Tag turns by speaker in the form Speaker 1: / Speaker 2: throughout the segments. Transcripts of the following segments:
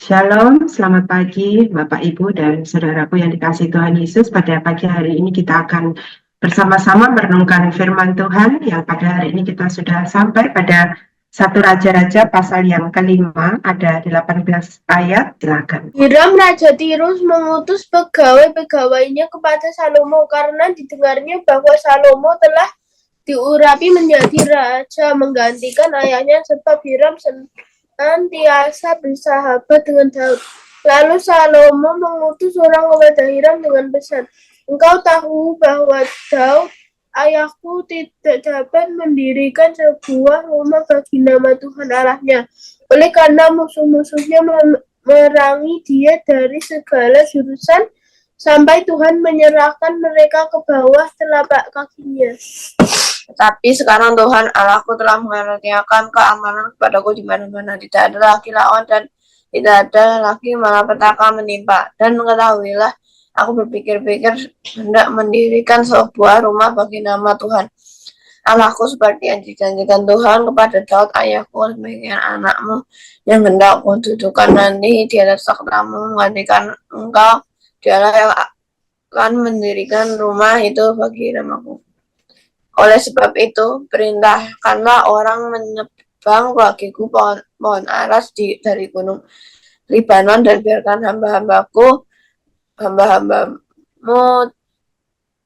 Speaker 1: Shalom, selamat pagi Bapak Ibu dan saudaraku yang dikasihi Tuhan Yesus. Pada pagi hari ini kita akan bersama-sama merenungkan firman Tuhan yang pada hari ini kita sudah sampai pada 1 Raja-Raja pasal yang kelima, ada 18 ayat, silakan.
Speaker 2: Hiram Raja Tirus mengutus pegawai-pegawainya kepada Salomo karena didengarnya bahwa Salomo telah diurapi menjadi raja menggantikan ayahnya, sebab Hiram senantiasa bersahabat dengan Daud. Lalu Salomo mengutus orang kepada Hiram dengan pesan, "Engkau tahu bahwa Daud ayahku tidak dapat mendirikan sebuah rumah bagi nama Tuhan Allahnya, oleh karena musuh-musuhnya merangi dia dari segala jurusan sampai Tuhan menyerahkan mereka ke bawah telapak kakinya.
Speaker 3: Tetapi sekarang Tuhan Allahku telah mengaruniakan keamanan kepadaku di mana-mana. Tidak ada lagi lawan dan tidak ada lagi malapetaka menimpa. Dan mengetahuilah, aku berpikir-pikir hendak mendirikan sebuah rumah bagi nama Tuhan Allahku seperti yang dijanjikan Tuhan kepada Daud ayahku, demikian anakmu yang hendak kududukan nanti di atas takhtamu menggantikan engkau. Dialah yang akan mendirikan rumah itu bagi namaku. Oleh sebab itu, perintahkanlah orang menebang bagiku pohon aras dari gunung Libanon, dan biarkan hamba-hambamu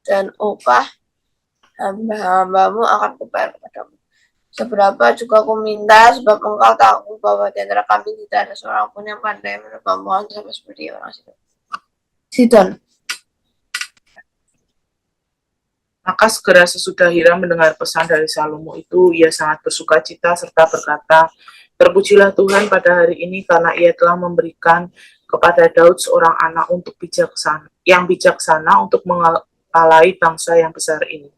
Speaker 3: dan upah hamba-hambamu akan kubayar kepadamu. Seberapa juga aku minta, sebab engkau tahu bahwa di antara kami tidak ada seorang pun yang pandai menebang pohon sama seperti orang Sidon.
Speaker 4: Maka segera sesudah Hiram mendengar pesan dari Salomo itu, ia sangat bersuka cita serta berkata, "Terpujilah Tuhan pada hari ini karena ia telah memberikan kepada Daud seorang anak yang bijaksana untuk mengepalai bangsa yang besar ini."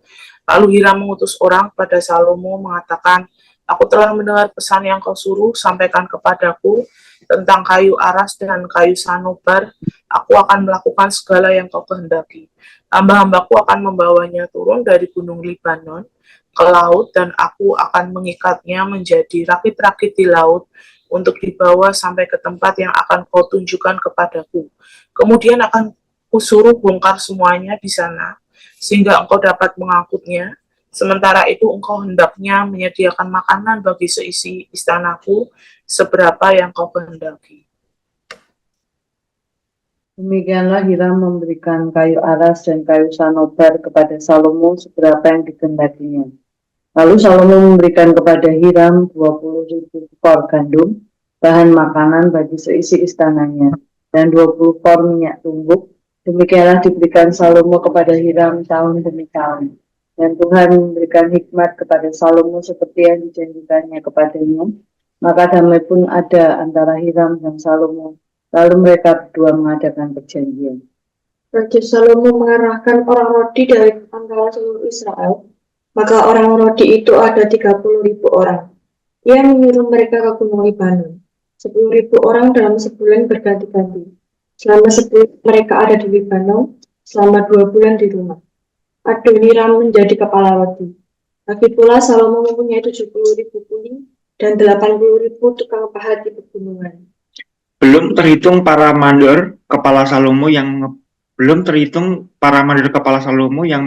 Speaker 4: Lalu Hiram mengutus orang kepada Salomo mengatakan, "Aku telah mendengar pesan yang kau suruh, sampaikan kepadaku tentang kayu aras dan kayu sanobar. Aku akan melakukan segala yang kau kehendaki. Hamba-hambaku akan membawanya turun dari gunung Libanon ke laut, dan aku akan mengikatnya menjadi rakit-rakit di laut untuk dibawa sampai ke tempat yang akan kau tunjukkan kepadaku. Kemudian akan kusuruh bongkar semuanya di sana, sehingga engkau dapat mengangkutnya. Sementara itu engkau hendaknya menyediakan makanan bagi seisi istanaku, seberapa yang kau kehendaki."
Speaker 5: Demikianlah Hiram memberikan kayu aras dan kayu sanobar kepada Salomo seberapa yang dikehendakinya. Lalu Salomo memberikan kepada Hiram 20.000 kor gandum, bahan makanan bagi seisi istananya, dan 20 kor minyak tumbuk. Demikianlah diberikan Salomo kepada Hiram tahun demi tahun. Dan Tuhan memberikan hikmat kepada Salomo seperti yang dijanjikannya kepadanya. Maka damai pun ada antara Hiram dan Salomo. Lalu mereka berdua mengadakan perjanjian.
Speaker 6: Raja Salomo mengerahkan orang Rodi dari antara seluruh Israel. Maka orang Rodi itu ada 30.000 orang. Ia menyuruh mereka ke gunung Libanon. 10.000 orang dalam sebulan berganti-ganti. Selama sebulan mereka ada di Libanon, selama 2 bulan di rumah. Adoniram menjadi kepala Rodi. Lagi pula Salomo mempunyai 70.000 kuli dan 80.000 tukang pahat di pegunungan.
Speaker 7: Belum terhitung para mandor kepala Salomo yang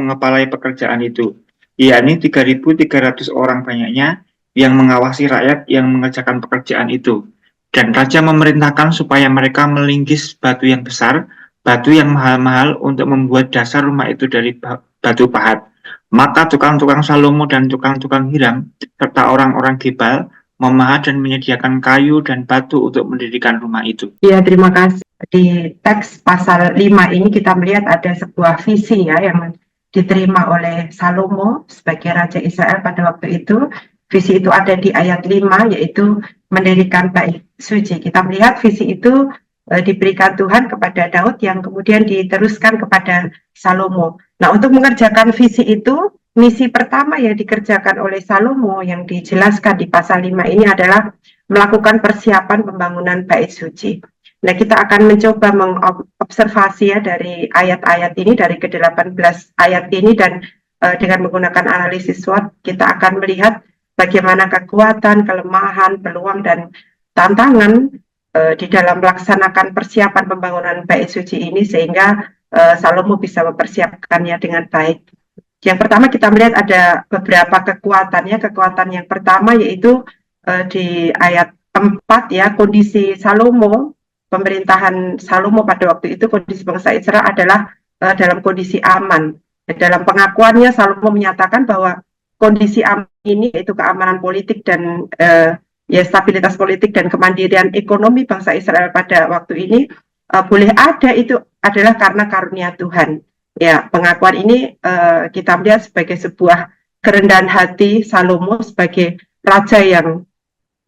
Speaker 7: mengepalai pekerjaan itu, yakni 3.300 orang banyaknya yang mengawasi rakyat yang mengerjakan pekerjaan itu. Dan raja memerintahkan supaya mereka melingkis batu yang besar, batu yang mahal-mahal untuk membuat dasar rumah itu dari batu pahat. Maka tukang-tukang Salomo dan tukang-tukang Hiram serta orang-orang Gebal memahat dan menyediakan kayu dan batu untuk mendirikan rumah itu.
Speaker 1: Ya, terima kasih. Di teks pasal 5 ini kita melihat ada sebuah visi ya yang diterima oleh Salomo sebagai Raja Israel pada waktu itu. Visi itu ada di ayat 5, yaitu mendirikan bait suci. Kita melihat visi itu diberikan Tuhan kepada Daud yang kemudian diteruskan kepada Salomo. Nah, untuk mengerjakan visi itu, misi pertama yang dikerjakan oleh Salomo yang dijelaskan di pasal 5 ini adalah melakukan persiapan pembangunan bait suci. Nah, kita akan mencoba mengobservasi ya dari ayat-ayat ini, dari ke-18 ayat ini, dan dengan menggunakan analisis SWOT, kita akan melihat bagaimana kekuatan, kelemahan, peluang, dan tantangan di dalam melaksanakan persiapan pembangunan bait suci ini sehingga Salomo bisa mempersiapkannya dengan baik. Yang pertama kita melihat ada beberapa kekuatannya. Kekuatan yang pertama yaitu di ayat 4 ya, kondisi Salomo, pemerintahan Salomo pada waktu itu, kondisi bangsa Israel adalah dalam kondisi aman. Dalam pengakuannya Salomo menyatakan bahwa kondisi aman ini yaitu keamanan politik dan ya stabilitas politik dan kemandirian ekonomi bangsa Israel pada waktu ini boleh ada itu adalah karena karunia Tuhan. Ya, pengakuan ini kita melihat sebagai sebuah kerendahan hati Salomo sebagai raja yang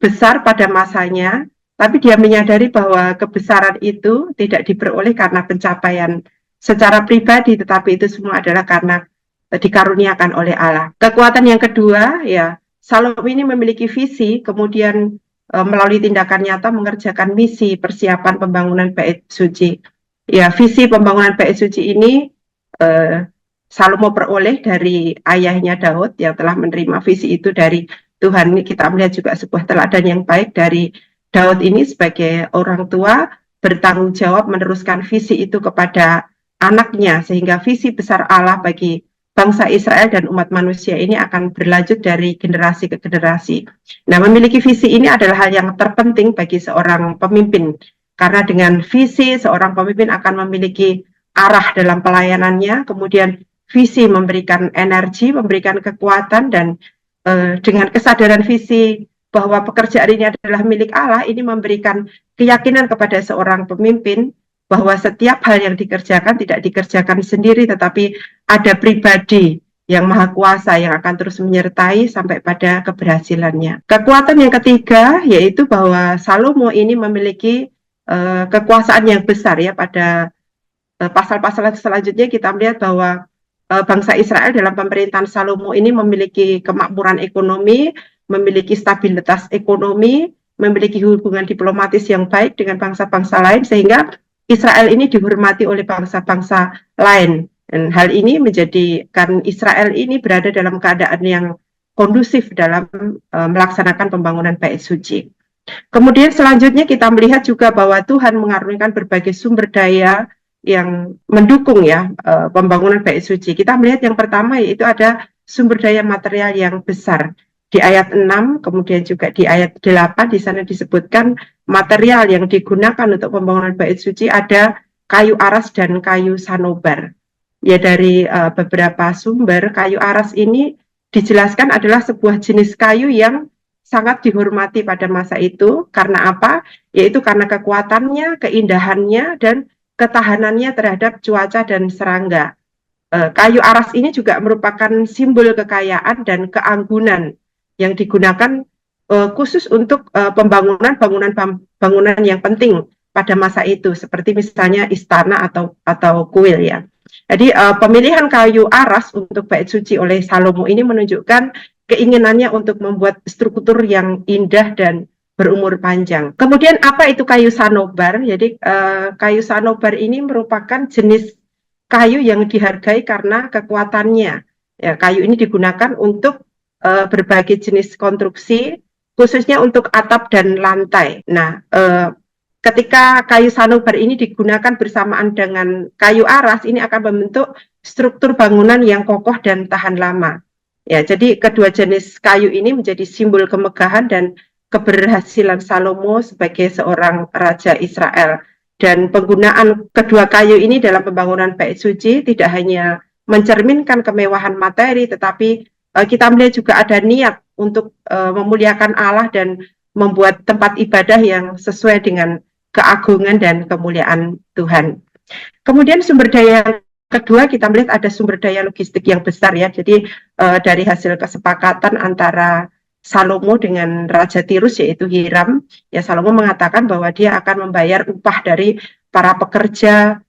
Speaker 1: besar pada masanya, tapi dia menyadari bahwa kebesaran itu tidak diperoleh karena pencapaian secara pribadi, tetapi itu semua adalah karena dikaruniakan oleh Allah. Kekuatan yang kedua, ya, Salomo ini memiliki visi, kemudian melalui tindakan nyata mengerjakan misi persiapan pembangunan bait suci. Ya, visi pembangunan bait suci ini Salomo peroleh dari ayahnya Daud yang telah menerima visi itu dari Tuhan. Kita melihat juga sebuah teladan yang baik dari Daud ini sebagai orang tua bertanggung jawab meneruskan visi itu kepada anaknya sehingga visi besar Allah bagi bangsa Israel dan umat manusia ini akan berlanjut dari generasi ke generasi. Nah, memiliki visi ini adalah hal yang terpenting bagi seorang pemimpin karena dengan visi seorang pemimpin akan memiliki arah dalam pelayanannya, kemudian visi memberikan energi, memberikan kekuatan, dan dengan kesadaran visi bahwa pekerjaan ini adalah milik Allah, ini memberikan keyakinan kepada seorang pemimpin bahwa setiap hal yang dikerjakan tidak dikerjakan sendiri, tetapi ada pribadi yang maha kuasa yang akan terus menyertai sampai pada keberhasilannya. Kekuatan yang ketiga yaitu bahwa Salomo ini memiliki kekuasaan yang besar ya. Pada pasal-pasal selanjutnya kita melihat bahwa bangsa Israel dalam pemerintahan Salomo ini memiliki kemakmuran ekonomi, memiliki stabilitas ekonomi, memiliki hubungan diplomatis yang baik dengan bangsa-bangsa lain sehingga Israel ini dihormati oleh bangsa-bangsa lain. Dan hal ini menjadikan Israel ini berada dalam keadaan yang kondusif dalam melaksanakan pembangunan bait suci. Kemudian selanjutnya kita melihat juga bahwa Tuhan mengaruniakan berbagai sumber daya yang mendukung ya pembangunan bait suci. Kita melihat yang pertama yaitu ada sumber daya material yang besar. Di ayat 6, kemudian juga di ayat 8 di sana disebutkan material yang digunakan untuk pembangunan bait suci ada kayu aras dan kayu sanobar. Ya, dari beberapa sumber kayu aras ini dijelaskan adalah sebuah jenis kayu yang sangat dihormati pada masa itu. Karena apa? Yaitu karena kekuatannya, keindahannya, dan ketahanannya terhadap cuaca dan serangga. Kayu aras ini juga merupakan simbol kekayaan dan keanggunan yang digunakan khusus untuk bangunan yang penting pada masa itu, seperti misalnya istana atau kuil ya. Jadi pemilihan kayu aras untuk bait suci oleh Salomo ini menunjukkan keinginannya untuk membuat struktur yang indah dan berumur panjang. Kemudian apa itu kayu sanobar? Jadi kayu sanobar ini merupakan jenis kayu yang dihargai karena kekuatannya. Ya, kayu ini digunakan untuk berbagai jenis konstruksi, khususnya untuk atap dan lantai. Nah, ketika kayu sanobar ini digunakan bersamaan dengan kayu aras, ini akan membentuk struktur bangunan yang kokoh dan tahan lama. Ya, jadi kedua jenis kayu ini menjadi simbol kemegahan dan keberhasilan Salomo sebagai seorang raja Israel. Dan penggunaan kedua kayu ini dalam pembangunan bait suci tidak hanya mencerminkan kemewahan materi, tetapi kita melihat juga ada niat untuk memuliakan Allah dan membuat tempat ibadah yang sesuai dengan keagungan dan kemuliaan Tuhan. Kemudian sumber daya kedua kita melihat ada sumber daya logistik yang besar ya. Jadi dari hasil kesepakatan antara Salomo dengan Raja Tirus yaitu Hiram, ya Salomo mengatakan bahwa dia akan membayar upah dari para pekerja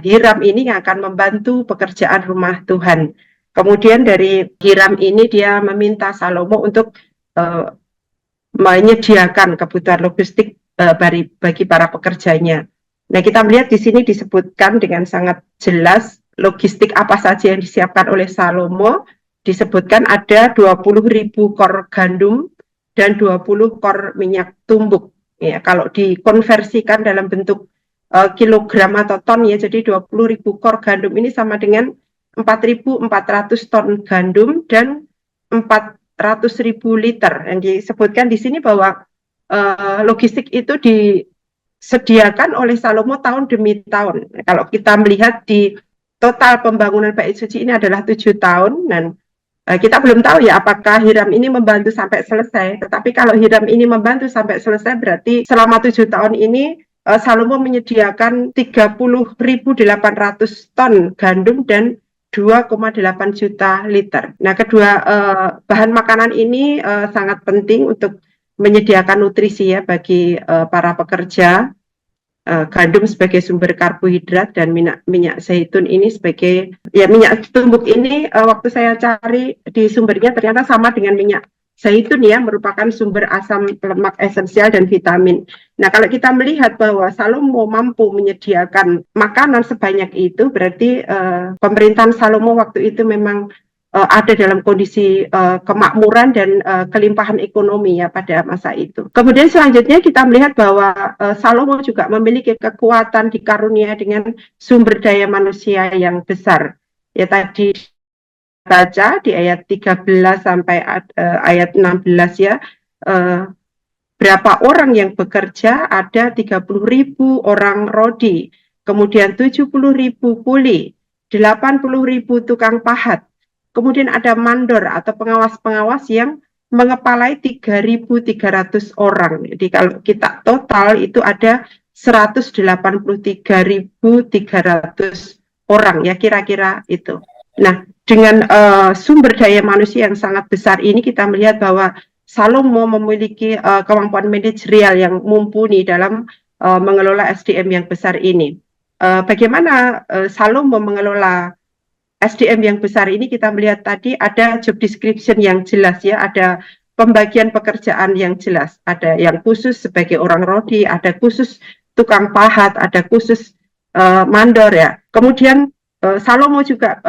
Speaker 1: Hiram ini yang akan membantu pekerjaan rumah Tuhan. Kemudian dari Hiram ini dia meminta Salomo untuk menyediakan kebutuhan logistik bagi para pekerjanya. Nah, kita melihat di sini disebutkan dengan sangat jelas logistik apa saja yang disiapkan oleh Salomo. Disebutkan ada 20.000 kor gandum dan 20 kor minyak tumbuk. Ya, kalau dikonversikan dalam bentuk kilogram atau ton ya, jadi 20.000 kor gandum ini sama dengan 4.400 ton gandum dan 400.000 liter. Yang disebutkan di sini bahwa logistik itu disediakan oleh Salomo tahun demi tahun. Kalau kita melihat di total pembangunan Bait Suci ini adalah 7 tahun, dan kita belum tahu ya apakah Hiram ini membantu sampai selesai. Tetapi kalau Hiram ini membantu sampai selesai, berarti selama 7 tahun ini Salomo menyediakan 30.800 ton gandum dan 2,8 juta liter. Nah, kedua bahan makanan ini sangat penting untuk menyediakan nutrisi ya bagi para pekerja. Gandum sebagai sumber karbohidrat dan minyak zaitun ini sebagai minyak tumbuk ini waktu saya cari di sumbernya ternyata sama dengan minyak zaitun ya, merupakan sumber asam lemak esensial dan vitamin. Nah, kalau kita melihat bahwa Salomo mampu menyediakan makanan sebanyak itu, berarti pemerintahan Salomo waktu itu memang ada dalam kondisi kemakmuran dan kelimpahan ekonomi ya pada masa itu. Kemudian selanjutnya kita melihat bahwa Salomo juga memiliki kekuatan dikarunia dengan sumber daya manusia yang besar. Ya tadi baca di ayat 13 sampai ayat 16 ya, berapa orang yang bekerja, ada 30.000 orang rodi, kemudian 70.000 kuli, 80.000 tukang pahat, kemudian ada mandor atau pengawas-pengawas yang mengepalai 3.300 orang. Jadi kalau kita total itu ada 183.300 orang ya kira-kira itu. Nah, dengan sumber daya manusia yang sangat besar ini kita melihat bahwa Salomo memiliki kemampuan manajerial yang mumpuni dalam mengelola SDM yang besar ini. Bagaimana Salomo mengelola SDM yang besar ini? Kita melihat tadi ada job description yang jelas ya, ada pembagian pekerjaan yang jelas, ada yang khusus sebagai orang rodi, ada khusus tukang pahat, ada khusus mandor ya. Kemudian Salomo juga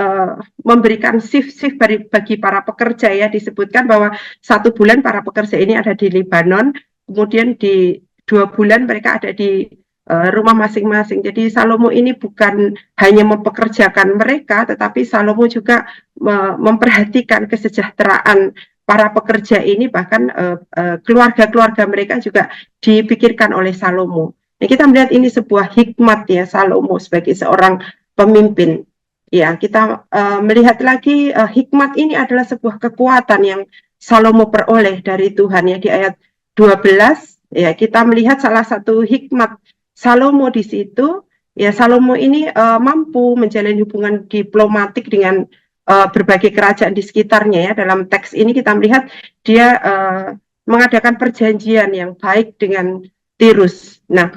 Speaker 1: memberikan shift-shift bagi para pekerja ya, disebutkan bahwa 1 bulan para pekerja ini ada di Lebanon, kemudian di 2 bulan mereka ada di rumah masing-masing. Jadi Salomo ini bukan hanya mempekerjakan mereka, tetapi Salomo juga memperhatikan kesejahteraan para pekerja ini, bahkan keluarga-keluarga mereka juga dipikirkan oleh Salomo. Nah, kita melihat ini sebuah hikmat ya Salomo sebagai seorang pemimpin. Ya, kita melihat lagi hikmat ini adalah sebuah kekuatan yang Salomo peroleh dari Tuhan ya. Di ayat 12 ya kita melihat salah satu hikmat Salomo di situ ya, Salomo ini mampu menjalin hubungan diplomatik dengan berbagai kerajaan di sekitarnya ya. Dalam teks ini kita melihat dia mengadakan perjanjian yang baik dengan Tirus. Nah,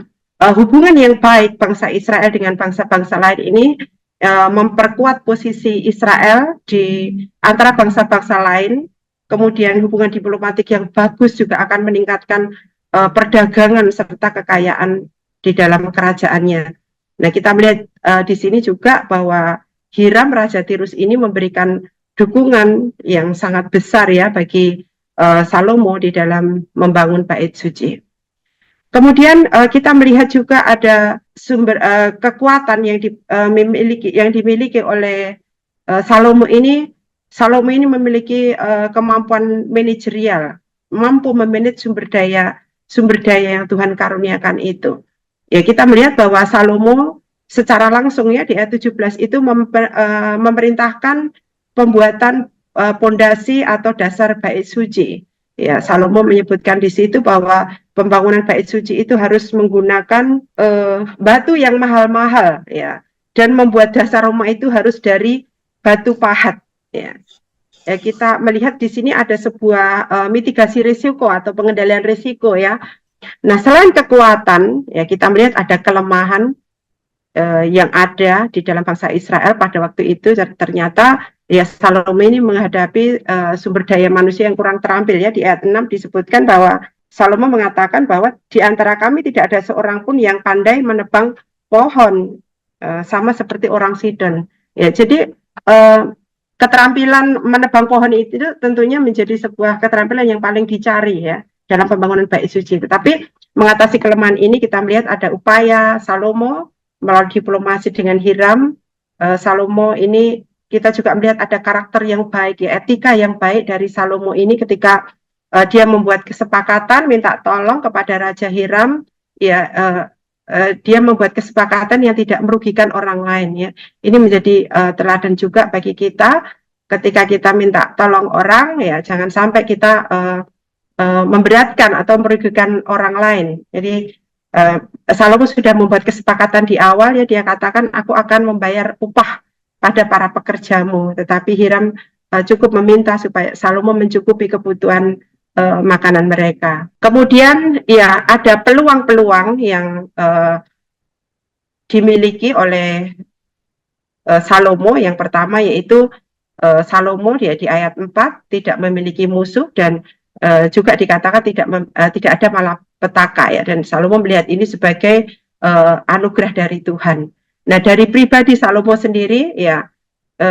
Speaker 1: hubungan yang baik bangsa Israel dengan bangsa-bangsa lain ini memperkuat posisi Israel di antara bangsa-bangsa lain. Kemudian hubungan diplomatik yang bagus juga akan meningkatkan perdagangan serta kekayaan di dalam kerajaannya. Nah, kita melihat di sini juga bahwa Hiram Raja Tirus ini memberikan dukungan yang sangat besar ya bagi Salomo di dalam membangun Bait Suci. Kemudian kita melihat juga ada sumber kekuatan yang dimiliki oleh Salomo ini. Salomo ini memiliki kemampuan manajerial, mampu memanage sumber daya yang Tuhan karuniakan itu. Ya, kita melihat bahwa Salomo secara langsung ya di ayat 17 itu memerintahkan pembuatan pondasi atau dasar Bait Suci. Ya, Salomo menyebutkan di situ bahwa pembangunan Bait Suci itu harus menggunakan batu yang mahal-mahal ya, dan membuat dasar rumah itu harus dari batu pahat ya. Ya, kita melihat di sini ada sebuah mitigasi risiko atau pengendalian risiko ya. Nah, selain kekuatan, ya kita melihat ada kelemahan yang ada di dalam bangsa Israel pada waktu itu. Ternyata ya Salomo ini menghadapi sumber daya manusia yang kurang terampil ya. Di ayat 6 disebutkan bahwa Salomo mengatakan bahwa di antara kami tidak ada seorang pun yang pandai menebang pohon, sama seperti orang Sidon. Ya, jadi keterampilan menebang pohon itu tentunya menjadi sebuah keterampilan yang paling dicari ya dalam pembangunan Bait Suci. Tetapi mengatasi kelemahan ini kita melihat ada upaya Salomo melalui diplomasi dengan Hiram. Salomo ini kita juga melihat ada karakter yang baik, ya, etika yang baik dari Salomo ini ketika dia membuat kesepakatan minta tolong kepada Raja Hiram, ya, dia membuat kesepakatan yang tidak merugikan orang lain, ya. Ini menjadi teladan juga bagi kita ketika kita minta tolong orang, ya, jangan sampai kita memberatkan atau merugikan orang lain. Jadi Salomo sudah membuat kesepakatan di awal, ya, dia katakan aku akan membayar upah pada para pekerjamu, tetapi Hiram cukup meminta supaya Salomo mencukupi kebutuhan makanan mereka. Kemudian ya ada peluang-peluang yang dimiliki oleh Salomo. Yang pertama yaitu Salomo dia di ayat 4 tidak memiliki musuh dan juga dikatakan tidak ada malapetaka, ya, dan Salomo melihat ini sebagai anugerah dari Tuhan. Nah, dari pribadi Salomo sendiri, ya,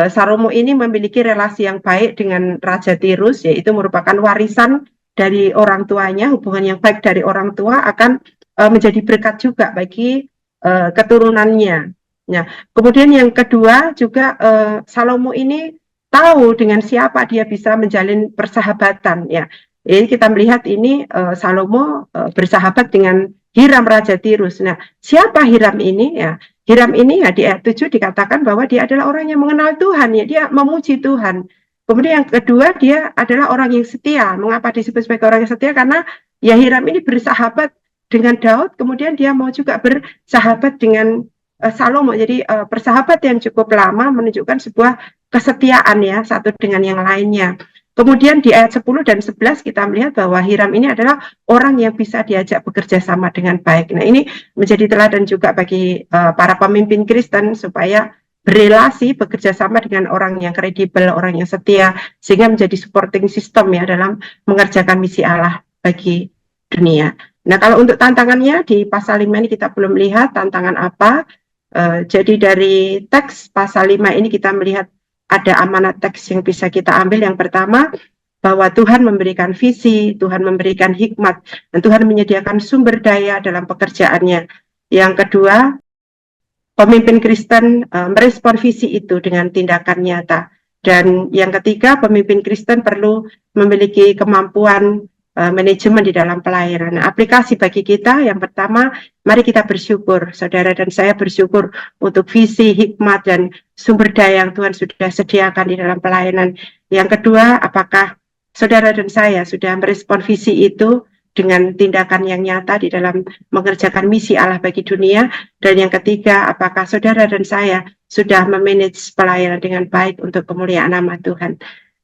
Speaker 1: Salomo ini memiliki relasi yang baik dengan Raja Tirus, yaitu merupakan warisan dari orang tuanya. Hubungan yang baik dari orang tua akan menjadi berkat juga bagi keturunannya. Nah, kemudian yang kedua juga Salomo ini tahu dengan siapa dia bisa menjalin persahabatan, ya. Jadi kita melihat ini Salomo bersahabat dengan Hiram Raja Tirus. Nah, siapa Hiram ini? Ya, Hiram ini ya di ayat 7 dikatakan bahwa dia adalah orang yang mengenal Tuhan, ya, dia memuji Tuhan. Kemudian yang kedua, dia adalah orang yang setia. Mengapa disebut sebagai orang yang setia? Karena ya Hiram ini bersahabat dengan Daud, kemudian dia mau juga bersahabat dengan Salomo. Jadi persahabat yang cukup lama menunjukkan sebuah kesetiaan, ya, satu dengan yang lainnya. Kemudian di ayat 10 dan 11 kita melihat bahwa Hiram ini adalah orang yang bisa diajak bekerja sama dengan baik. Nah, ini menjadi teladan juga bagi para pemimpin Kristen supaya berelasi, bekerja sama dengan orang yang kredibel, orang yang setia, sehingga menjadi supporting system, ya, dalam mengerjakan misi Allah bagi dunia. Nah, kalau untuk tantangannya di pasal 5 ini kita belum lihat tantangan apa. Jadi dari teks pasal 5 ini kita melihat ada amanat teks yang bisa kita ambil. Yang pertama, bahwa Tuhan memberikan visi, Tuhan memberikan hikmat, dan Tuhan menyediakan sumber daya dalam pekerjaannya. Yang kedua, pemimpin Kristen merespon visi itu dengan tindakan nyata. Dan yang ketiga, pemimpin Kristen perlu memiliki kemampuan manajemen di dalam pelayanan. Nah, aplikasi bagi kita yang pertama, mari kita bersyukur. Saudara dan saya bersyukur untuk visi, hikmat, dan sumber daya yang Tuhan sudah sediakan di dalam pelayanan. Yang kedua, apakah saudara dan saya sudah merespon visi itu dengan tindakan yang nyata di dalam mengerjakan misi Allah bagi dunia? Dan yang ketiga, apakah saudara dan saya sudah memanage pelayanan dengan baik untuk kemuliaan nama Tuhan?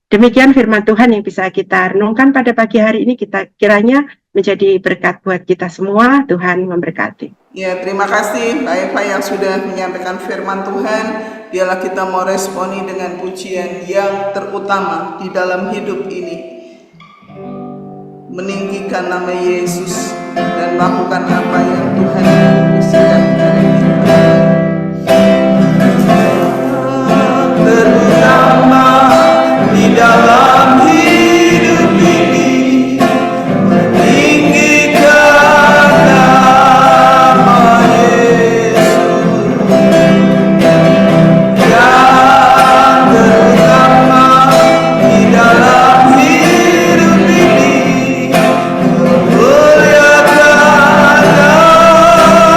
Speaker 1: Demikian firman Tuhan yang bisa kita renungkan pada pagi hari ini, kita kiranya menjadi berkat buat kita semua. Tuhan memberkati.
Speaker 8: Ya, terima kasih Mbak Eva yang sudah menyampaikan firman Tuhan. Biarlah kita mau responi dengan pujian yang terutama di dalam hidup ini. Meninggikan nama Yesus dan melakukan apa yang Tuhan bisikan kepada kita. Terutama di dalam hidup ini, meninggikan nama Yesus. Yang terutama di dalam hidup ini, memuliakan nama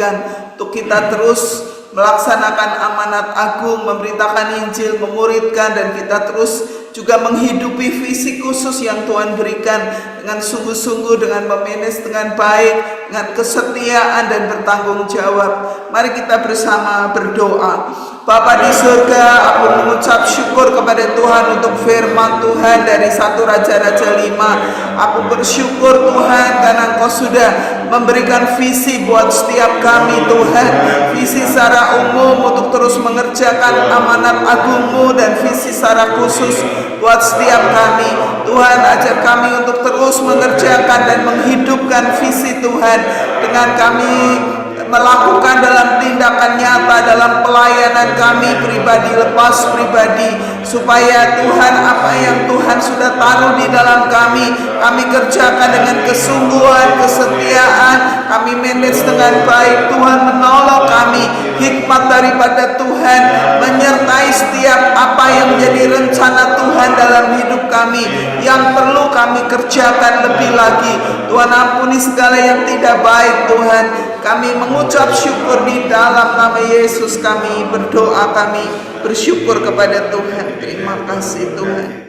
Speaker 8: berikan untuk kita terus melaksanakan amanat agung, memberitakan Injil, memuridkan, dan kita terus juga menghidupi visi khusus yang Tuhan berikan dengan sungguh-sungguh, dengan memanage dengan baik, dengan kesetiaan dan bertanggung jawab. Mari kita bersama berdoa. Bapa di surga, aku mengucap syukur kepada Tuhan untuk firman Tuhan dari 1 Raja-Raja 5. Aku bersyukur Tuhan karena Engkau sudah memberikan visi buat setiap kami Tuhan. Visi secara umum untuk terus mengerjakan amanat agung-Mu, dan visi secara khusus buat setiap kami. Tuhan, ajar kami untuk terus mengerjakan dan menghidupkan visi Tuhan dengan kami melakukan dalam tindakan nyata dalam pelayanan kami pribadi lepas pribadi, supaya Tuhan apa yang Tuhan sudah taruh di dalam kami kerjakan dengan kesungguhan, kesetiaan, kami manage dengan baik. Tuhan menolong kami, hikmat daripada Tuhan menyertai setiap apa yang menjadi rencana Tuhan dalam hidup kami yang perlu kami kerjakan lebih lagi. Tuhan, ampuni segala yang tidak baik Tuhan. Kami mengucap syukur di dalam nama Yesus, kami berdoa, kami bersyukur kepada Tuhan. Terima kasih Tuhan.